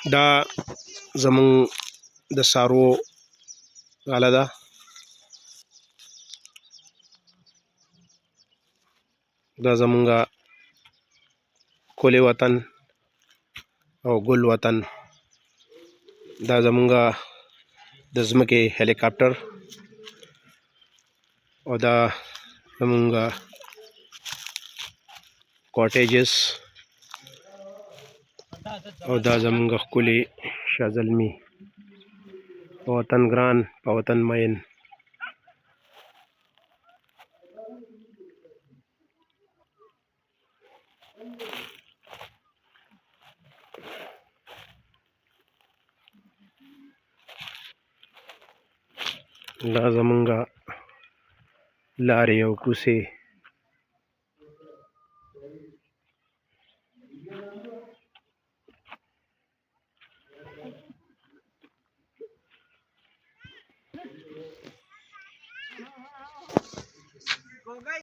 دا زمون د سارو غاله ده. دا زمونږه کلی وطن او ګل وطن. دا زمونږه د ځمکې هلیکاپټر او دا زمونږه کوټیجز او دا زمونږه ښکلي شازلمي. په وطن ګران، په وطن مین. دا زمونږه لارې او کوڅې